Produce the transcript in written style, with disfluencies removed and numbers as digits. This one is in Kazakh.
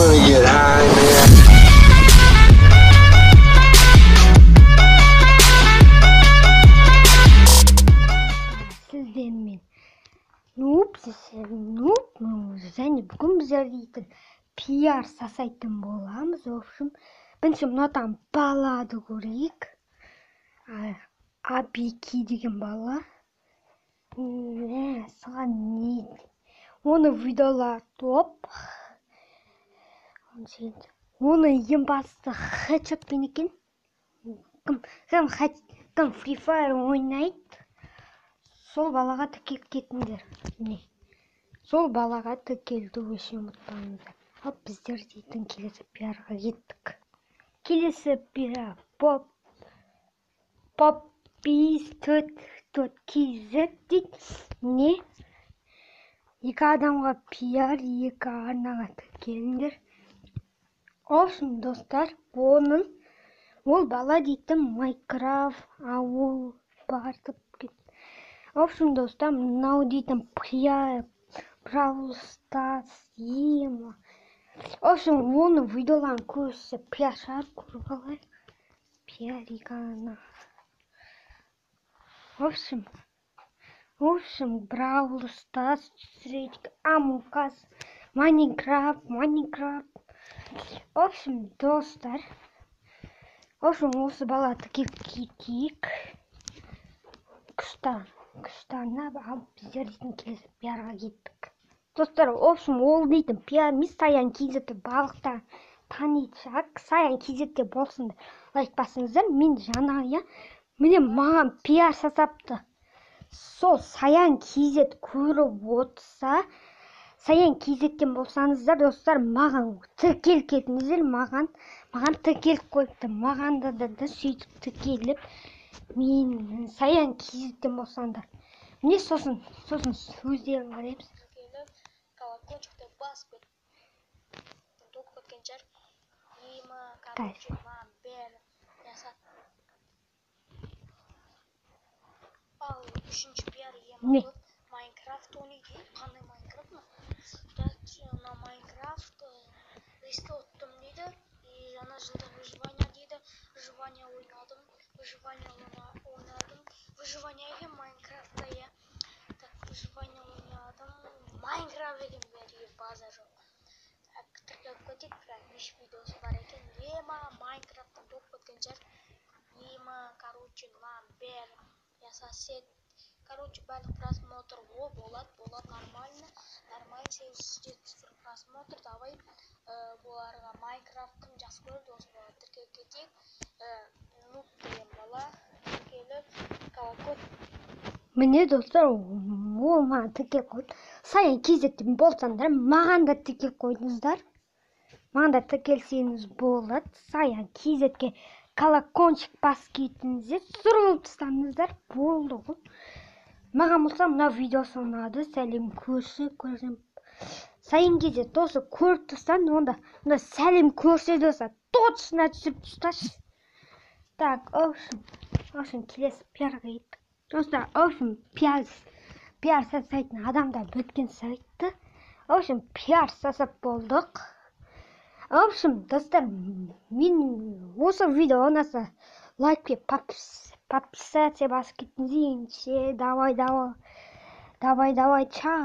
gonna get high, man. Сіздермен нуб және бүгін біздер дейтін пиар жасайтын боламыз. В общем, бірінші мынаудан балады көрейік. Абики деген бала. Саған не? Оны видеолар топ. Оны ең басты хедшотпен екен. Кім Free Fire ойнайды. Сол балаға тіркеліп кетіңдер. Сол балаға тіркелді, өше ұмытпаңыздар. Ал біздер дейтін келесі пиарға кеттік. Келесі пиар Poppies4kz дейді. Екі адамға пиар, екі арнаға тіркеліңдер. Общем, достар, ол бала дейтін Майнкрафт ауыл бартып кетті. В общем, достар, мынау дейтін пиар, Brawl Stars, ема. В общем, оны видеоларын көрсе пиар шығар, көріп алайық. Пиар екана. В общем, Brawl Stars, Among Us, Minecraft. В общем, достар, осы бала тіркеліп кетейік. Күштарына біздер дейтін келесі пиарға кеттік. Достар, в общем, ол дейтін пиар емес, Саян KZ балықтар таниды шығар. Саян KZ болсында лайк басыңыздар. Мен жаңа міне маған пиар жасапты. Сол Саян KZ көріп отырса, Саян KZ-тен болсаңыздар, достар, маған тіркеліп кетіңіздер. Маған тіркеліп қойыпты. Мағанда да сөйтіп тіркеліп, мен Саян KZ-тен болсаңдар. Міне сосын сөздерін қараймыз. Колокольчикті басып топ кеткен жар. Ема, короче, бер ясат. Ал үшінші пиар ема Майнкрафт ойнайды. Қандай Майнкрафт ма? На Майнкрафт риске оттым дейді. Жаңа жылда выживание дейді. Выживание ойнадым. Выживание Майнкрафтта я. Так, выживание ойнадым. Майнкрафт деген бәрі база жоқ. Тіркеліп кетейік, бірақ видеосы бар екен. Ема Майнкрафттан топ кеткен жер. Ема, короче, бер ясасет. Короче, барлық просмотр болады нормально. 740 просмотр. Давай бұларға Майнкрафт кім жақсы көрді, осы бала тіркеліп кетейік. Нуб деген бала тіркеліп колокольчик. Міне достар, ол маған тіркеліп қойды. Саян KZ-тен болсаңдар, маған да тіркеліп қойдыңыздар. Маған да тіркелсеңіз болады. Саян KZ-ке колокольчик басып кетіңіздер, сұрылып тастаңыздар, болды ғой. Маған болса мына видеосы ұнады, сәлем көрсем. Саян KZ досы көріп тұрсан, онда сәлем көрсе досы точно түсіп тұсташы. Так, в общем, келесі пиарға кеттік. Достар, в общем, пиар жасайтын адамдар біткен сайтты. В общем, пиар жасап болдық. В общем, достар, мен осы видео ұнаса лайкке подписаться басып кеттіңіздер. Давай, чао.